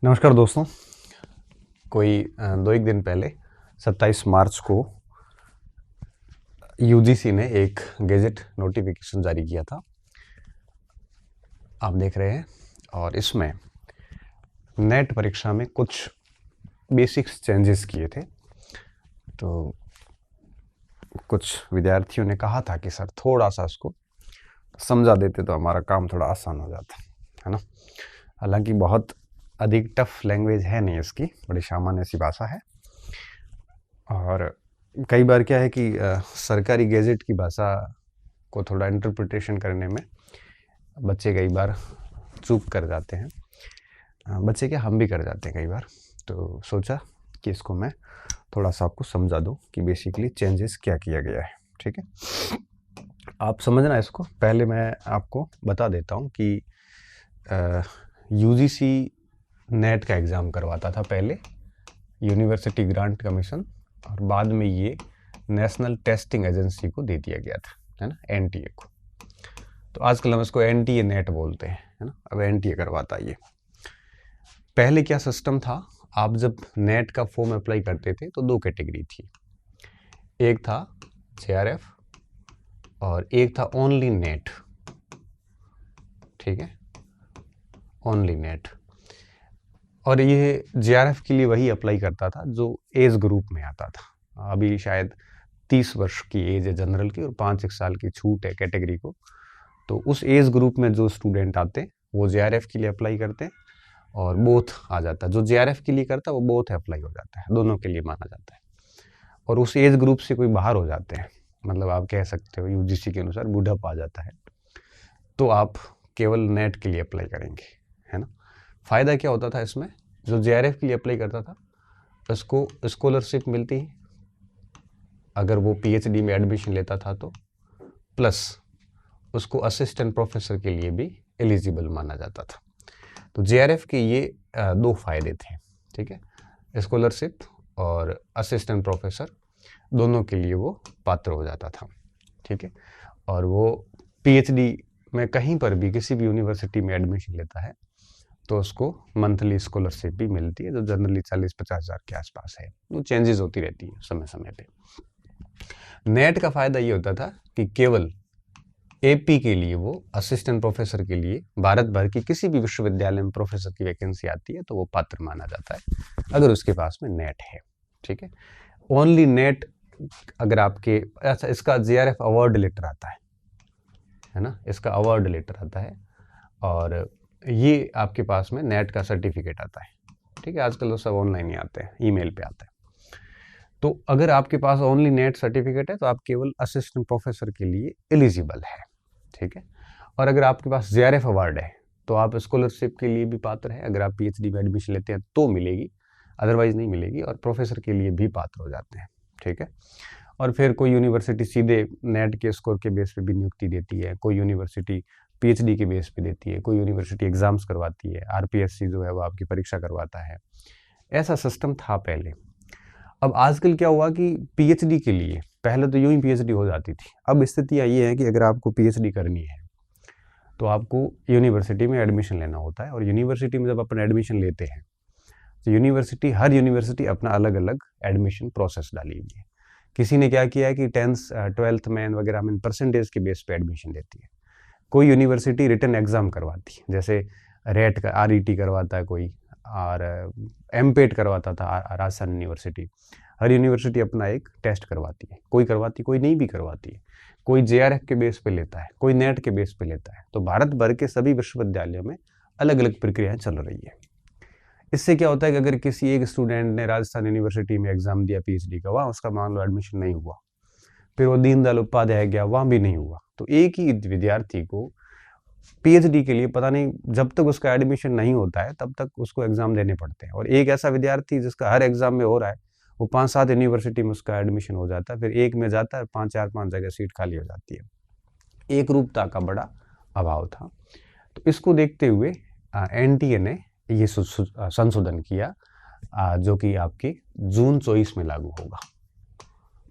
नमस्कार दोस्तों। कोई दो एक दिन पहले 27 मार्च को यूजीसी ने एक गैजेट नोटिफिकेशन जारी किया था, आप देख रहे हैं। और इसमें नेट परीक्षा में कुछ बेसिक्स चेंजेस किए थे। तो कुछ विद्यार्थियों ने कहा था कि सर थोड़ा सा इसको समझा देते तो हमारा काम थोड़ा आसान हो जाता, है ना। हालांकि बहुत अधिक टफ लैंग्वेज है नहीं इसकी, बड़ी सामान्य सी भाषा है। और कई बार क्या है कि सरकारी गैजेट की भाषा को थोड़ा इंटरप्रिटेशन करने में बच्चे कई बार चूक कर जाते हैं। बच्चे क्या, हम भी कर जाते हैं कई बार। तो सोचा कि इसको मैं थोड़ा सा आपको समझा दूं कि बेसिकली चेंजेस क्या किया गया है। ठीक है, आप समझना इसको। पहले मैं आपको बता देता हूं कि यूजीसी नेट का एग्ज़ाम करवाता था पहले, यूनिवर्सिटी ग्रांट कमीशन, और बाद में ये नेशनल टेस्टिंग एजेंसी को दे दिया गया था, है ना, एनटीए को। तो आजकल हम इसको एनटीए नेट बोलते हैं, है ना। अब एनटीए करवाता है ये। पहले क्या सिस्टम था, आप जब नेट का फॉर्म अप्लाई करते थे तो दो कैटेगरी थी। एक था जेआरएफ और एक था ओनली नेट। ठीक है, ओनली नेट। और ये जेआरएफ के लिए वही अप्लाई करता था जो एज ग्रुप में आता था। अभी शायद 30 वर्ष की एज है जनरल की और 5-1 साल की छूट है कैटेगरी को। तो उस एज ग्रुप में जो स्टूडेंट आते हैं वो जेआरएफ के लिए अप्लाई करते हैं और बोथ आ जाता है। जो जेआरएफ के लिए करता है वो बोथ अप्लाई हो जाता है, दोनों के लिए माना जाता है। और उस एज ग्रुप से कोई बाहर हो जाते हैं, मतलब आप कह सकते हो यूजीसी के अनुसार बुढ़ापा आ जाता है, तो आप केवल नेट के लिए अप्लाई करेंगे, है ना। फ़ायदा क्या होता था इसमें, जो जेआरएफ के लिए अप्लाई करता था उसको स्कॉलरशिप मिलती है अगर वो पीएचडी में एडमिशन लेता था तो, प्लस उसको असिस्टेंट प्रोफेसर के लिए भी एलिजिबल माना जाता था। तो जेआरएफ के ये दो फायदे थे। ठीक है, स्कॉलरशिप और असिस्टेंट प्रोफेसर दोनों के लिए वो पात्र हो जाता था। ठीक है, और वो पीएचडी में कहीं पर भी किसी भी यूनिवर्सिटी में एडमिशन लेता है तो उसको मंथली स्कॉलरशिप भी मिलती है, जो जनरली 40-50 हज़ार के आसपास है। वो चेंजेस होती रहती है समय समय पे। नेट का फ़ायदा ये होता था कि केवल एपी के लिए, वो असिस्टेंट प्रोफेसर के लिए भारत भर की किसी भी विश्वविद्यालय में प्रोफेसर की वैकेंसी आती है तो वो पात्र माना जाता है अगर उसके पास में नेट है। ठीक है, ओनली नेट अगर आपके, अच्छा, इसका जेआरएफ अवार्ड लेटर आता है ना, इसका अवार्ड लेटर आता है और ये आपके पास में नेट का सर्टिफिकेट आता है। ठीक है, आजकल तो सब ऑनलाइन ही आते हैं, ईमेल पे आता है। तो अगर आपके पास ओनली नेट सर्टिफिकेट है तो आप केवल असिस्टेंट प्रोफेसर के लिए एलिजिबल है। ठीक है, और अगर आपके पास जेआरएफ अवार्ड है तो आप स्कॉलरशिप के लिए भी पात्र है। अगर आप पीएचडी में एडमिशन लेते हैं तो मिलेगी, अदरवाइज नहीं मिलेगी, और प्रोफेसर के लिए भी पात्र हो जाते हैं। ठीक है, और फिर कोई यूनिवर्सिटी सीधे नेट के स्कोर के बेस पे भी नियुक्ति देती है, कोई यूनिवर्सिटी पीएचडी के बेस पे देती है, कोई यूनिवर्सिटी एग्जाम्स करवाती है, आरपीएससी जो है वो आपकी परीक्षा करवाता है। ऐसा सिस्टम था पहले। अब आजकल क्या हुआ कि पीएचडी के लिए पहले तो यूं ही पीएचडी हो जाती थी। अब स्थितियाँ ये है कि अगर आपको पीएचडी करनी है तो आपको यूनिवर्सिटी में एडमिशन लेना होता है, और यूनिवर्सिटी में जब अपन एडमिशन लेते हैं तो हर यूनिवर्सिटी अपना अलग अलग एडमिशन प्रोसेस डाली हुई है। किसी ने क्या किया है कि 10th 12th में वगैरह में परसेंटेज के बेस पे एडमिशन लेती है। कोई यूनिवर्सिटी रिटन एग्ज़ाम करवाती है, जैसे रेट का आरईटी करवाता है कोई, और एमपेट करवाता था राजस्थान यूनिवर्सिटी। हर यूनिवर्सिटी अपना एक टेस्ट करवाती है, कोई करवाती, कोई नहीं भी करवाती है। कोई जेआरएफ के बेस पे लेता है, कोई नेट के बेस पे लेता है। तो भारत भर के सभी विश्वविद्यालयों में अलग अलग प्रक्रियाएं चल रही है। इससे क्या होता है कि अगर किसी एक स्टूडेंट ने राजस्थान यूनिवर्सिटी में एग्जाम दिया पीएचडी का, वहाँ उसका मान लो एडमिशन नहीं हुआ, फिर वो दीनदयाल उपाध्याय गया, वहाँ भी नहीं हुआ, तो एक ही विद्यार्थी को पीएचडी के लिए पता नहीं, जब तक उसका एडमिशन नहीं होता है तब तक उसको एग्जाम देने पड़ते हैं। और एक ऐसा विद्यार्थी जिसका हर एग्जाम में हो रहा है, वो 5-7 यूनिवर्सिटी में उसका एडमिशन हो जाता है, फिर एक में जाता है, 4-5 जगह सीट खाली हो जाती है। एक रूपता का बड़ा अभाव था। तो इसको देखते हुए एनटीए ने ये संशोधन किया, जो कि आपके जून 24 में लागू होगा।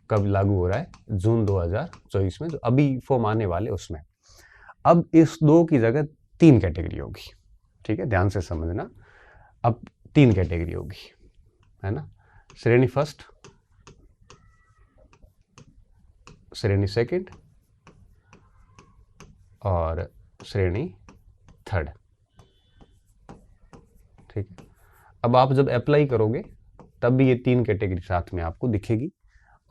कब लागू हो रहा है? जून 2024 में, जो अभी फॉर्म आने वाले उसमें। अब इस 2 की जगह 3 कैटेगरी होगी। ठीक है, ध्यान से समझना। अब 3 कैटेगरी होगी, है ना, श्रेणी फर्स्ट, श्रेणी सेकंड और श्रेणी थर्ड। ठीक है, अब आप जब अप्लाई करोगे तब भी ये 3 कैटेगरी साथ में आपको दिखेगी।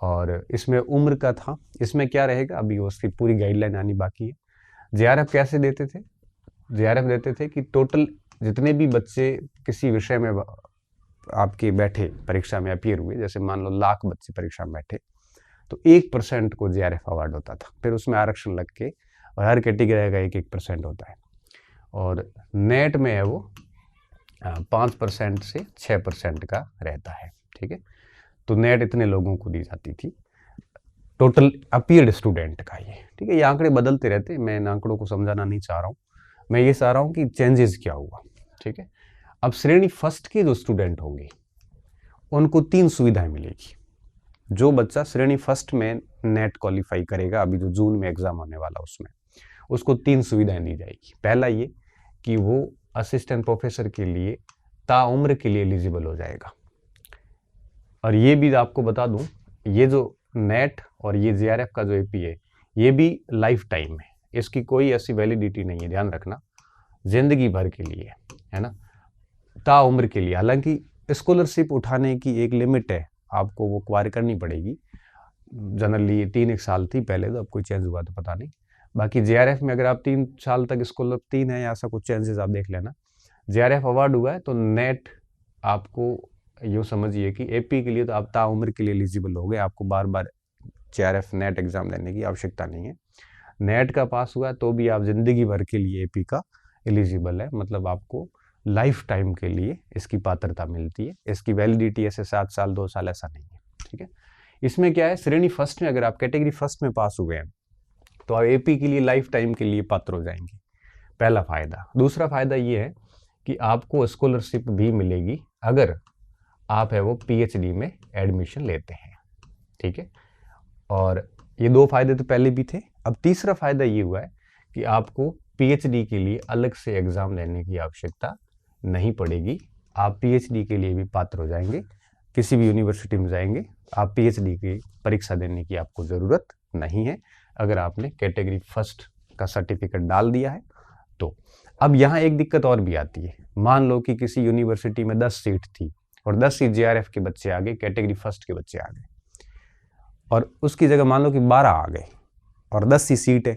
और इसमें उम्र का था, इसमें क्या रहेगा अभी उसकी पूरी गाइडलाइन आनी बाकी है। जेआरएफ कैसे देते थे, जेआरएफ देते थे कि टोटल जितने भी बच्चे किसी विषय में आपके बैठे परीक्षा में अपीयर हुए, जैसे मान लो 1,00,000 बच्चे परीक्षा में बैठे, तो 1% को जेआरएफ अवार्ड होता था। फिर उसमें आरक्षण लग के और हर कैटेगरी का 1% होता है। और नेट में है वो 5% से 6% का रहता है। ठीक है, तो नेट इतने लोगों को दी जाती थी टोटल अपीयर्ड स्टूडेंट का ये। ठीक है, ये आंकड़े बदलते रहते हैं, मैं इन आंकड़ों को समझाना नहीं चाह रहा हूँ, मैं ये चाह रहा हूँ कि चेंजेस क्या हुआ। ठीक है, अब श्रेणी फर्स्ट के जो स्टूडेंट होंगे उनको 3 सुविधाएं मिलेगी। जो बच्चा श्रेणी फर्स्ट में नेट क्वालिफाई करेगा, अभी जो जून में एग्जाम होने वाला उसमें, उसको 3 सुविधाएं दी जाएगी। पहला ये कि वो असिस्टेंट प्रोफेसर के लिए ताउम्र के लिए एलिजिबल हो जाएगा। और ये भी आपको बता दूं, ये जो नेट और ये जेआरएफ का जो एपी है ये भी लाइफ टाइम है, इसकी कोई ऐसी वैलिडिटी नहीं है, ध्यान रखना, जिंदगी भर के लिए है ना, ताउम्र के लिए। हालांकि स्कॉलरशिप उठाने की एक लिमिट है, आपको वो क्वायर करनी पड़ेगी। जनरली 3 साल थी पहले, तो अब कोई चेंज हुआ तो पता नहीं। बाकी जेआरएफ में अगर आप 3 साल तक स्कॉलर 3 है या ऐसा कुछ चेंजेस आप देख लेना। जेआरएफ अवार्ड हुआ है तो नेट आपको यूँ समझिए कि एपी के लिए तो आप ताउम्र के लिए एलिजिबल हो गए, आपको बार बार जेआरएफ नेट एग्जाम देने की आवश्यकता नहीं है। नेट का पास हुआ तो भी आप जिंदगी भर के लिए एपी का एलिजिबल है, मतलब आपको लाइफ टाइम के लिए इसकी पात्रता मिलती है। इसकी वैलिडिटी ऐसे 7 साल 2 साल ऐसा नहीं है। ठीक है, इसमें क्या है, श्रेणी फर्स्ट में अगर आप कैटेगरी फर्स्ट में पास हुए हैं तो आप एपी के लिए लाइफ टाइम के लिए पात्र हो जाएंगे, पहला फायदा। दूसरा फायदा ये है कि आपको स्कॉलरशिप भी मिलेगी अगर आप है वो पीएचडी में एडमिशन लेते हैं। ठीक है, और ये 2 फायदे तो पहले भी थे। अब तीसरा फायदा ये हुआ है कि आपको पीएचडी के लिए अलग से एग्जाम देने की आवश्यकता नहीं पड़ेगी, आप पीएचडी के लिए भी पात्र हो जाएंगे। किसी भी यूनिवर्सिटी में जाएंगे, आप पीएचडी की परीक्षा देने की आपको ज़रूरत नहीं है अगर आपने कैटेगरी फर्स्ट का सर्टिफिकेट डाल दिया है तो। अब यहाँ एक दिक्कत और भी आती है, मान लो कि किसी यूनिवर्सिटी में 10 सीट थी और 10 सीट जेआरएफ के बच्चे आ गए, कैटेगरी फर्स्ट के बच्चे आ गए, और उसकी जगह मान लो कि 12 आ गए और 10 ही सीट है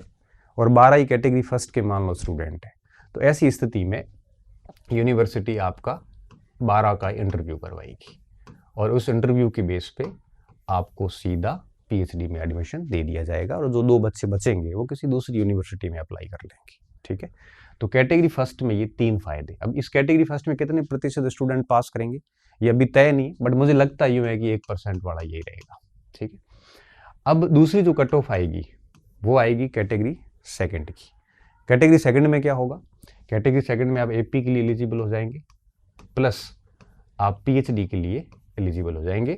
और 12 ही कैटेगरी फर्स्ट के मान लो स्टूडेंट है, तो ऐसी स्थिति में यूनिवर्सिटी आपका 12 का इंटरव्यू करवाएगी और उस इंटरव्यू के बेस पे आपको सीधा पीएचडी में एडमिशन दे दिया जाएगा और जो 2 बच्चे बचेंगे वो किसी दूसरी यूनिवर्सिटी में अप्लाई कर लेंगे। ठीक है, तो कैटेगरी फर्स्ट में ये 3 फायदे। अब इस कैटेगरी फर्स्ट में कितने प्रतिशत स्टूडेंट पास करेंगे ये अभी तय नहीं, बट मुझे लगता यूँ है कि 1% वाला यही रहेगा। ठीक है, अब दूसरी जो कट ऑफ आएगी वो आएगी कैटेगरी सेकंड की। कैटेगरी सेकंड में क्या होगा, कैटेगरी सेकंड में आप एपी के लिए एलिजिबल हो जाएंगे, प्लस आप पीएचडी के लिए एलिजिबल हो जाएंगे,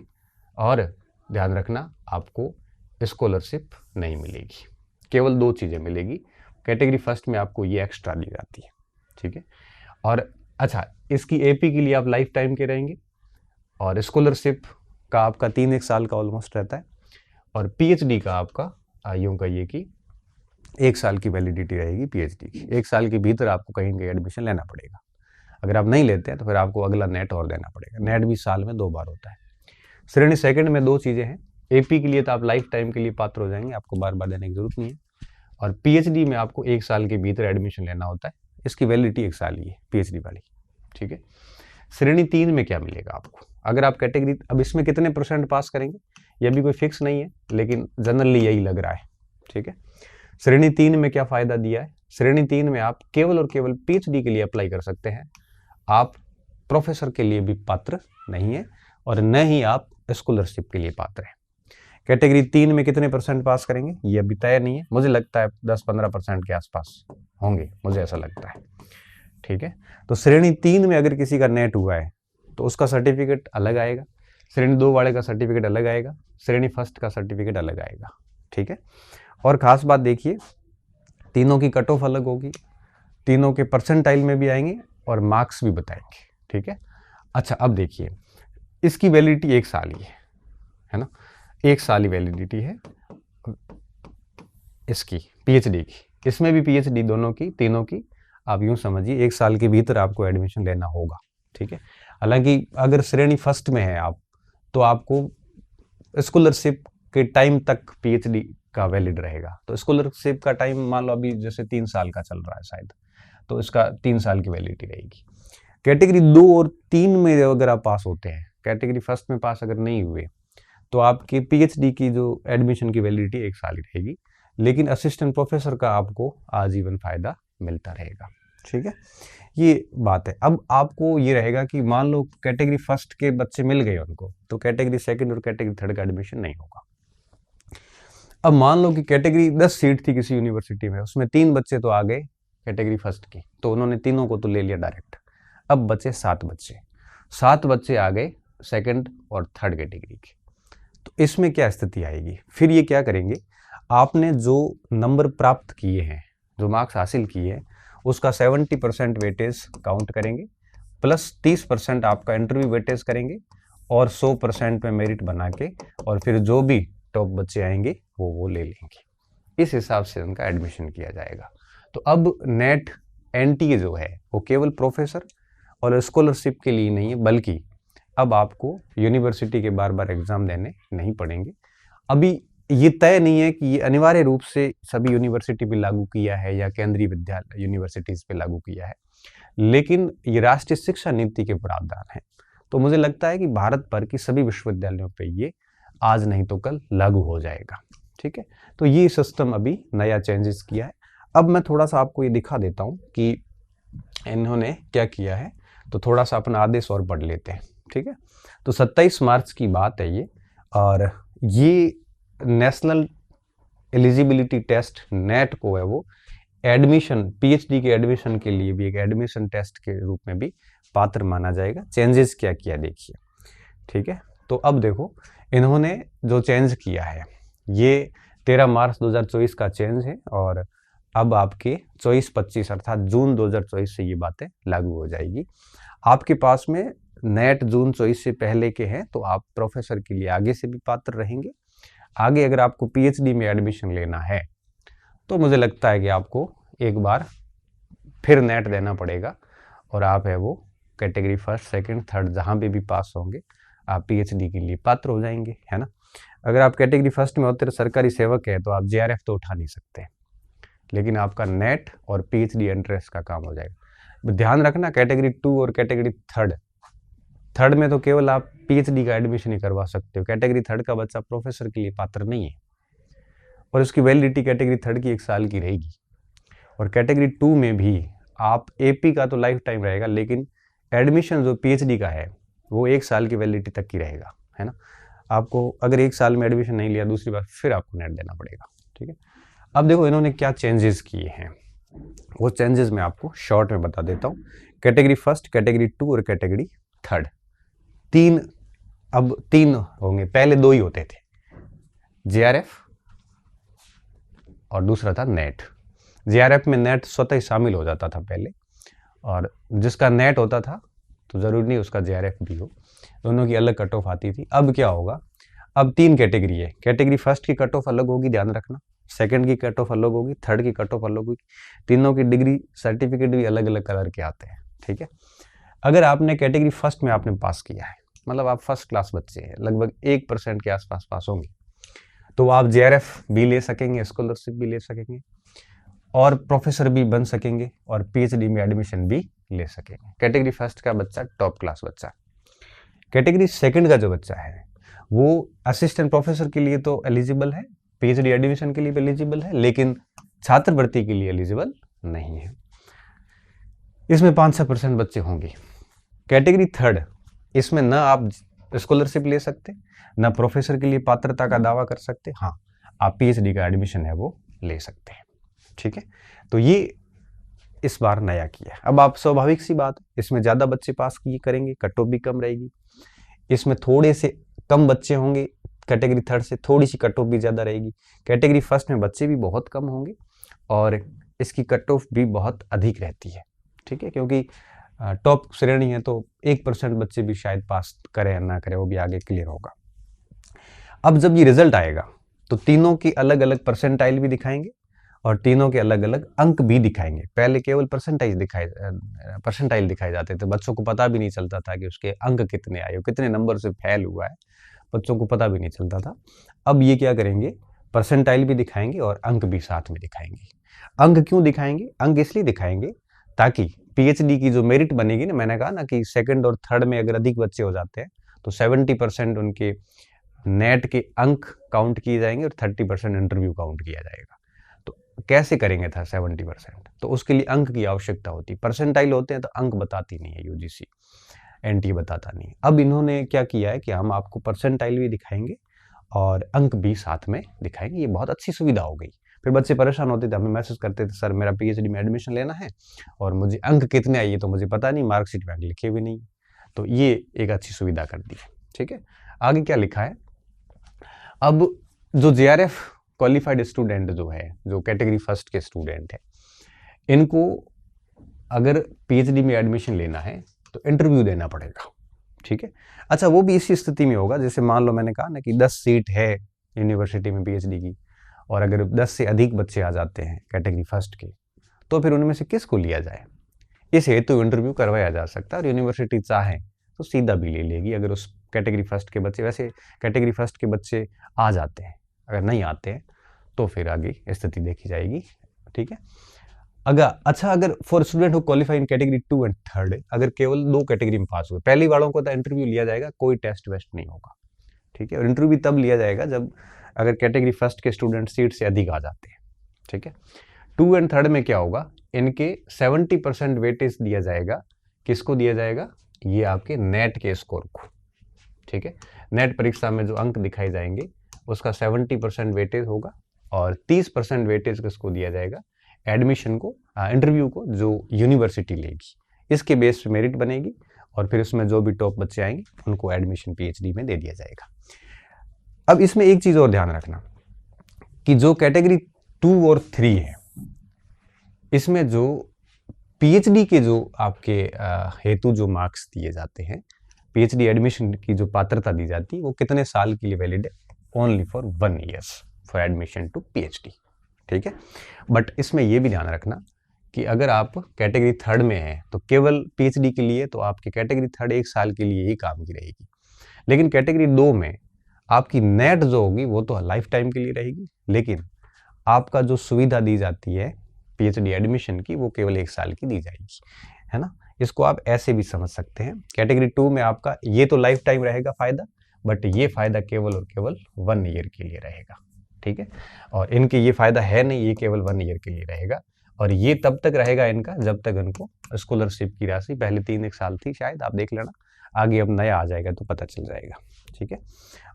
और ध्यान रखना आपको स्कॉलरशिप नहीं मिलेगी, केवल 2 चीज़ें मिलेगी। कैटेगरी फर्स्ट में आपको ये एक्स्ट्रा दी जाती है। ठीक है, और अच्छा, इसकी एपी के लिए आप लाइफ टाइम के रहेंगे और स्कॉलरशिप का आपका 3 साल का ऑलमोस्ट रहता है, और पीएचडी का आपका यूँ कहिए कि 1 साल की वैलिडिटी रहेगी पीएचडी की। 1 साल के भीतर आपको कहीं कहीं एडमिशन लेना पड़ेगा। अगर आप नहीं लेते हैं तो फिर आपको अगला नेट और देना पड़ेगा। नेट भी साल में 2 बार होता है। श्रेणी सेकंड में 2 चीज़ें हैं, एपी के लिए तो आप लाइफ टाइम के लिए पात्र हो जाएंगे, आपको बार बार देने की जरूरत नहीं है, और पीएचडी में आपको 1 साल के भीतर एडमिशन लेना होता है, इसकी वैलिडिटी 1 साल ही है पीएचडी वाली। ठीक है, श्रेणी 3 में क्या मिलेगा आपको, अगर आप कैटेगरी, अब इसमें कितने % पास करेंगे यह भी कोई फिक्स नहीं है, लेकिन जनरली यही लग रहा है। ठीक है, श्रेणी 3 में क्या फायदा दिया है, श्रेणी 3 में आप केवल और केवल पीएचडी के लिए अप्लाई कर सकते हैं, आप प्रोफेसर के लिए भी पात्र नहीं है और न ही आप स्कॉलरशिप के लिए पात्र हैं। कैटेगरी 3 में कितने % पास करेंगे ये अभी तय नहीं है, मुझे लगता है 10-15% के आसपास होंगे, मुझे ऐसा लगता है। ठीक है, तो श्रेणी 3 में अगर किसी का नेट हुआ है तो उसका सर्टिफिकेट अलग आएगा, श्रेणी 2 वाले का सर्टिफिकेट अलग आएगा, श्रेणी फर्स्ट का सर्टिफिकेट अलग आएगा। ठीक है, और ख़ास बात देखिए, तीनों की कट ऑफ अलग होगी, तीनों के परसेंटाइल में भी आएंगे और मार्क्स भी बताएंगे। ठीक है, अच्छा, अब देखिए, इसकी वैलिडिटी 1 साल ही है ना, 1 साल ही वैलिडिटी है इसकी पीएचडी की। इसमें भी पीएचडी दोनों की, तीनों की, आप यूं समझिए 1 साल के भीतर आपको एडमिशन लेना होगा, ठीक है। हालांकि अगर श्रेणी फर्स्ट में है आप, तो आपको स्कॉलरशिप के टाइम तक पीएचडी का वैलिड रहेगा। तो स्कॉलरशिप का टाइम मान लो अभी जैसे 3 साल का चल रहा है शायद, तो इसका 3 साल की वैलिडिटी रहेगी। कैटेगरी 2 और 3 में अगर आप पास होते हैं, कैटेगरी फर्स्ट में पास अगर नहीं हुए, तो आपकी पीएचडी की जो एडमिशन की वैलिडिटी 1 साल ही रहेगी, लेकिन असिस्टेंट प्रोफेसर का आपको आजीवन फायदा मिलता रहेगा, ठीक है। ये बात है। अब आपको ये रहेगा कि मान लो कैटेगरी फर्स्ट के बच्चे मिल गए उनको, तो कैटेगरी सेकंड और कैटेगरी थर्ड का एडमिशन नहीं होगा। अब मान लो कि कैटेगरी 10 सीट थी किसी यूनिवर्सिटी में, उसमें 3 बच्चे तो आ गए कैटेगरी फर्स्ट की, तो उन्होंने तीनों को तो ले लिया डायरेक्ट। अब बचे 7 बच्चे, 7 बच्चे आ गए सेकंड और थर्ड कैटेगरी के। तो इसमें क्या स्थिति आएगी? फिर ये क्या करेंगे, आपने जो नंबर प्राप्त किए हैं, जो मार्क्स हासिल किए हैं, उसका 70% वेटेज काउंट करेंगे, प्लस 30% आपका इंटरव्यू वेटेज करेंगे, और 100% में मेरिट बना के, और फिर जो भी टॉप बच्चे आएंगे वो ले लेंगे। इस हिसाब से उनका एडमिशन किया जाएगा। तो अब नेट एनटीए जो है वो केवल प्रोफेसर और स्कॉलरशिप के लिए नहीं है, बल्कि अब आपको यूनिवर्सिटी के बार बार एग्जाम देने नहीं पड़ेंगे। अभी ये तय नहीं है कि ये अनिवार्य रूप से सभी यूनिवर्सिटी पे लागू किया है या केंद्रीय विद्यालय यूनिवर्सिटीज पे लागू किया है, लेकिन ये राष्ट्रीय शिक्षा नीति के प्रावधान है। तो मुझे लगता है कि भारत भर की सभी विश्वविद्यालयों पे ये आज नहीं तो कल लागू हो जाएगा, ठीक है। तो ये सिस्टम अभी नया चेंजेस किया है। अब मैं थोड़ा सा आपको ये दिखा देता हूँ कि इन्होंने क्या किया है, तो थोड़ा सा अपना आदेश और पढ़ लेते हैं, ठीक है। तो 27 मार्च की बात है ये, और ये नेशनल एलिजिबिलिटी टेस्ट नेट को है वो एडमिशन, पीएचडी के एडमिशन के लिए भी एक एडमिशन टेस्ट के रूप में भी पात्र माना जाएगा। चेंजेस क्या किया देखिए, ठीक है। तो अब देखो, इन्होंने जो चेंज किया है ये 13 मार्च 2024 का चेंज है, और अब आपके 24-25 अर्थात जून 2024 से ये बातें लागू हो जाएगी। आपके पास में नेट जून 24 से पहले के हैं, तो आप प्रोफेसर के लिए आगे से भी पात्र रहेंगे। आगे अगर आपको पीएचडी में एडमिशन लेना है, तो मुझे लगता है कि आपको एक बार फिर नेट देना पड़ेगा, और आप है वो कैटेगरी फर्स्ट, सेकंड, थर्ड जहाँ भी पास होंगे, आप पीएचडी के लिए पात्र हो जाएंगे, है ना। अगर आप कैटेगरी फर्स्ट में होते सरकारी सेवक है, तो आप जेआरएफ तो उठा नहीं सकते, लेकिन आपका नेट और पीएचडी एंट्रेंस का काम हो जाएगा। ध्यान रखना, कैटेगरी 2 और कैटेगरी थर्ड में तो केवल आप पीएचडी का एडमिशन ही करवा सकते हो। कैटेगरी थर्ड का बच्चा प्रोफेसर के लिए पात्र नहीं है, और उसकी वैलिडिटी कैटेगरी थर्ड की 1 साल की रहेगी। और कैटेगरी 2 में भी आप एपी का तो लाइफ टाइम रहेगा, लेकिन एडमिशन जो पीएचडी का है वो 1 साल की वैलिडिटी तक की रहेगा, है ना। आपको अगर 1 साल में एडमिशन नहीं लिया, दूसरी बार फिर आपको नेट देना पड़ेगा, ठीक है। अब देखो इन्होंने क्या चेंजेस किए हैं, वो चेंजेस मैं आपको शॉर्ट में बता देता हूँ। कैटेगरी फर्स्ट, कैटेगरी 2 और कैटेगरी थर्ड, अब तीन होंगे, पहले 2 ही होते थे, जेआरएफ और दूसरा था नेट। जेआरएफ में नेट स्वतः ही शामिल हो जाता था पहले, और जिसका नेट होता था तो जरूरी नहीं उसका जेआरएफ भी हो, दोनों की अलग कट ऑफ आती थी। अब क्या होगा, अब 3 कैटेगरी है। कैटेगरी फर्स्ट की कट ऑफ अलग होगी, ध्यान रखना, सेकंड की कट ऑफ अलग होगी, थर्ड की कट ऑफ अलग होगी, तीनों की डिग्री सर्टिफिकेट भी अलग अलग कलर के आते हैं, ठीक है। अगर आपने कैटेगरी फर्स्ट में आपने पास किया है, मतलब आप फर्स्ट क्लास बच्चे हैं, लगभग 1% के आसपास पास होंगे, तो आप जेआरएफ भी ले सकेंगे, स्कॉलरशिप भी ले सकेंगे, और प्रोफेसर भी बन सकेंगे, और पीएचडी में एडमिशन भी ले सकेंगे। कैटेगरी फर्स्ट का बच्चा टॉप क्लास बच्चा। कैटेगरी सेकंड का जो बच्चा है वो असिस्टेंट प्रोफेसर के लिए तो एलिजिबल है, पीएचडी एडमिशन के लिए भी एलिजिबल है, लेकिन छात्रवृत्ति के लिए एलिजिबल नहीं है। इसमें 5-6% बच्चे होंगे। कैटेगरी थर्ड, इसमें न आप स्कॉलरशिप ले सकते, न प्रोफेसर के लिए पात्रता का दावा कर सकते, हाँ आप पीएचडी का एडमिशन है वो ले सकते हैं, ठीक है। तो ये इस बार नया किया। अब आप स्वाभाविक सी बात, इसमें ज़्यादा बच्चे पास करेंगे, कट ऑफ भी कम रहेगी। इसमें थोड़े से कम बच्चे होंगे, कैटेगरी थर्ड से थोड़ी सी कट ऑफ भी ज़्यादा रहेगी। कैटेगरी फर्स्ट में बच्चे भी बहुत कम होंगे, और इसकी कट ऑफ भी बहुत अधिक रहती है, ठीक है, क्योंकि टॉप श्रेणी है तो 1% बच्चे भी शायद पास करें या ना करें, वो भी आगे क्लियर होगा। अब जब ये रिजल्ट आएगा तो तीनों की अलग अलग परसेंटाइल भी दिखाएंगे और तीनों के अलग अलग अंक भी दिखाएंगे। पहले केवल परसेंटाइल दिखाए जाते थे, बच्चों को पता भी नहीं चलता था कि उसके अंक कितने आए, कितने नंबर से फेल हुआ है, बच्चों को पता भी नहीं चलता था। अब ये क्या करेंगे, परसेंटाइल भी दिखाएंगे और अंक भी साथ में दिखाएंगे। अंक क्यों दिखाएंगे? अंक इसलिए दिखाएंगे ताकि पीएचडी की जो मेरिट बनेगी ना, मैंने कहा ना कि सेकंड और थर्ड में अगर अधिक बच्चे हो जाते हैं तो 70% उनके नेट के अंक काउंट किए जाएंगे और 30% इंटरव्यू काउंट किया जाएगा। तो कैसे करेंगे था 70%? तो उसके लिए अंक की आवश्यकता होती। परसेंटाइल होते हैं तो अंक बताती नहीं है यूजीसी, एनटीए बताता नहीं है। अब इन्होंने क्या किया है कि हम आपको परसेंटाइल भी दिखाएंगे और अंक भी साथ में दिखाएंगे। ये बहुत अच्छी सुविधा हो गई। फिर बच्चे परेशान होते थे, हमें मैसेज करते थे, सर मेरा पीएचडी में एडमिशन लेना है और मुझे अंक कितने आइए तो मुझे पता नहीं, मार्कशीट में अंक लिखे भी नहीं। तो ये एक अच्छी सुविधा कर दी है। ठीक है, आगे क्या लिखा है? अब जो जेआरएफ क्वालिफाइड स्टूडेंट जो है, जो कैटेगरी फर्स्ट के स्टूडेंट है, इनको अगर पीएचडी में एडमिशन लेना है तो इंटरव्यू देना पड़ेगा। ठीक है, अच्छा वो भी इसी स्थिति में होगा जैसे मान लो मैंने कहा ना कि 10 सीट है यूनिवर्सिटी में पीएचडी की, और अगर 10 से अधिक बच्चे आ जाते हैं कैटेगरी फर्स्ट के, तो फिर उनमें से किसको लिया जाए, इस हेतु इंटरव्यू करवाया जा सकता है। और यूनिवर्सिटी चाहे तो सीधा भी ले लेगी अगर उस कैटेगरी फर्स्ट के बच्चे, वैसे कैटेगरी फर्स्ट के बच्चे आ जाते हैं, अगर नहीं आते हैं तो फिर आगे स्थिति देखी जाएगी। ठीक है, अगर for student who qualify in category 2 and 3, अगर केवल 2 कैटेगरी में पास हुए, पहली वालों को तो इंटरव्यू लिया जाएगा, कोई टेस्ट वेस्ट नहीं होगा। ठीक है, और इंटरव्यू तब लिया जाएगा जब अगर कैटेगरी फर्स्ट के स्टूडेंट सीट से अधिक आ जाते हैं। ठीक है, 2 एंड 3 में क्या होगा, इनके 70% वेटेज दिया जाएगा। किसको दिया जाएगा? ये आपके नेट के स्कोर को। ठीक है, नेट परीक्षा में जो अंक दिखाए जाएंगे उसका 70% वेटेज होगा और 30% वेटेज किसको दिया जाएगा? एडमिशन को, इंटरव्यू को, जो यूनिवर्सिटी लेगी। इसके बेस पे मेरिट बनेगी और फिर उसमें जो भी टॉप बच्चे आएंगे उनको एडमिशन पीएचडी में दे दिया जाएगा। अब इसमें एक चीज और ध्यान रखना कि जो कैटेगरी 2 और 3 है, इसमें जो पीएचडी के जो आपके हेतु जो मार्क्स दिए जाते हैं, पीएचडी एडमिशन की जो पात्रता दी जाती है, वो कितने साल के लिए वैलिड है? Only for 1 year for admission to PhD. ठीक है, बट इसमें यह भी ध्यान रखना कि अगर आप कैटेगरी 3 में हैं तो केवल पीएचडी के लिए तो आपकी कैटेगरी 3 1 साल के लिए ही काम की रहेगी, लेकिन कैटेगरी 2 में आपकी नेट जो होगी वो तो लाइफ टाइम के लिए रहेगी, लेकिन आपका जो सुविधा दी जाती है पीएचडी एडमिशन की वो केवल 1 साल की दी जाएगी, है ना। इसको आप ऐसे भी समझ सकते हैं, कैटेगरी 2 में आपका ये तो लाइफ टाइम रहेगा फायदा, बट ये फायदा केवल और केवल 1 ईयर के लिए रहेगा। ठीक है, और इनके ये फायदा है नहीं, ये केवल 1 ईयर के लिए रहेगा और ये तब तक रहेगा इनका जब तक इनको स्कॉलरशिप की राशि, पहले 3 साल थी शायद, आप देख लेना, आगे अब नया आ जाएगा तो पता चल जाएगा। ठीक है,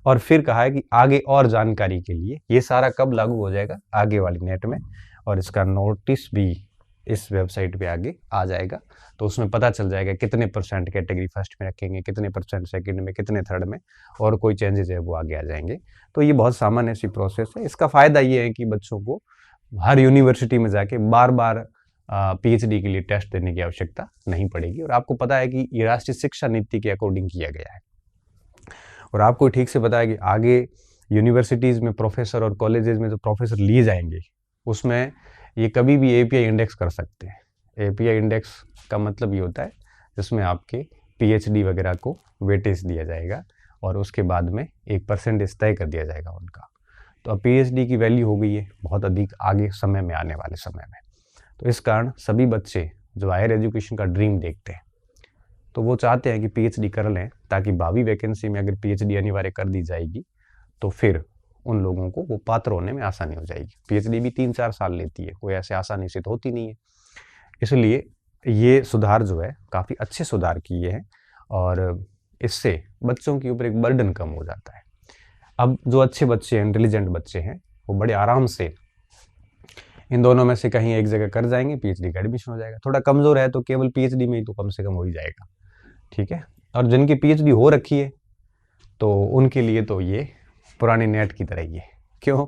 और फिर कहा है कि आगे और जानकारी के लिए ये सारा कब लागू हो जाएगा? आगे वाली नेट में, और इसका नोटिस भी इस वेबसाइट पे आगे आ जाएगा, तो उसमें पता चल जाएगा कितने % कैटेगरी फर्स्ट में रखेंगे, कितने % सेकंड में, कितने थर्ड में, और कोई चेंजेस है वो आगे आ जाएंगे। तो ये बहुत सामान्य सी प्रोसेस है। इसका फायदा ये है कि बच्चों को हर यूनिवर्सिटी में जाके बार बार पीएचडी के लिए टेस्ट देने की आवश्यकता नहीं पड़ेगी, और आपको पता है कि ये राष्ट्रीय शिक्षा नीति के अकॉर्डिंग किया गया है, और आपको ठीक से पता है कि आगे यूनिवर्सिटीज़ में प्रोफेसर और कॉलेजेस में जो प्रोफेसर लिए जाएंगे उसमें ये कभी भी एपीआई इंडेक्स कर सकते हैं। एपीआई इंडेक्स का मतलब ये होता है जिसमें आपके पीएचडी वगैरह को वेटेज दिया जाएगा और उसके बाद में 1% तय कर दिया जाएगा उनका। तो अब पीएचडी की वैल्यू हो गई है बहुत अधिक आगे समय में, आने वाले समय में। तो इस कारण सभी बच्चे जो हायर एजुकेशन का ड्रीम देखते हैं तो वो चाहते हैं कि पीएचडी कर लें, ताकि भावी वैकेंसी में अगर पीएचडी अनिवार्य कर दी जाएगी तो फिर उन लोगों को वो पात्र होने में आसानी हो जाएगी। पीएचडी भी 3-4 साल लेती है, कोई ऐसे आसानी से तो होती नहीं है। इसलिए ये सुधार जो है काफ़ी अच्छे सुधार किए हैं और इससे बच्चों के ऊपर एक बर्डन कम हो जाता है। अब जो अच्छे बच्चे हैं, इंटेलिजेंट बच्चे हैं, वो बड़े आराम से इन दोनों में से कहीं एक जगह कर जाएंगे, पीएचडी का एडमिशन हो जाएगा। थोड़ा कमज़ोर है तो केवल पीएचडी में ही तो कम से कम हो ही जाएगा। ठीक है, और जिनकी पीएचडी हो रखी है तो उनके लिए तो ये पुरानी नेट की तरह ही है। क्यों?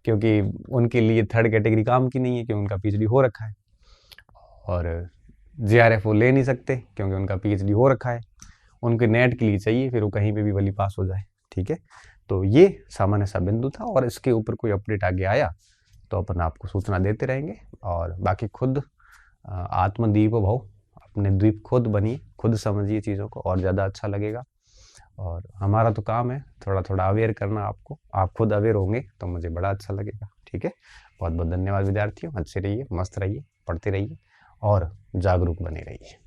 क्योंकि उनके लिए थर्ड कैटेगरी काम की नहीं है, क्योंकि उनका पीएचडी हो रखा है। और जेआरएफ वो ले नहीं सकते क्योंकि उनका पीएचडी हो रखा है, उनके नेट के लिए चाहिए, फिर वो कहीं पे भी भली पास हो जाए। ठीक है, तो ये सामान्य सा बिंदु था, और इसके ऊपर कोई अपडेट आगे आया तो अपन आपको सूचना देते रहेंगे। और बाकी खुद आत्मदीप भव, अपने द्वीप खुद बनिए, खुद समझिए चीज़ों को, और ज़्यादा अच्छा लगेगा। और हमारा तो काम है थोड़ा थोड़ा अवेयर करना आपको, आप खुद अवेयर होंगे तो मुझे बड़ा अच्छा लगेगा। ठीक है, बहुत बहुत धन्यवाद विद्यार्थियों, अच्छे रहिए, मस्त रहिए, पढ़ते रहिए और जागरूक बने रहिए।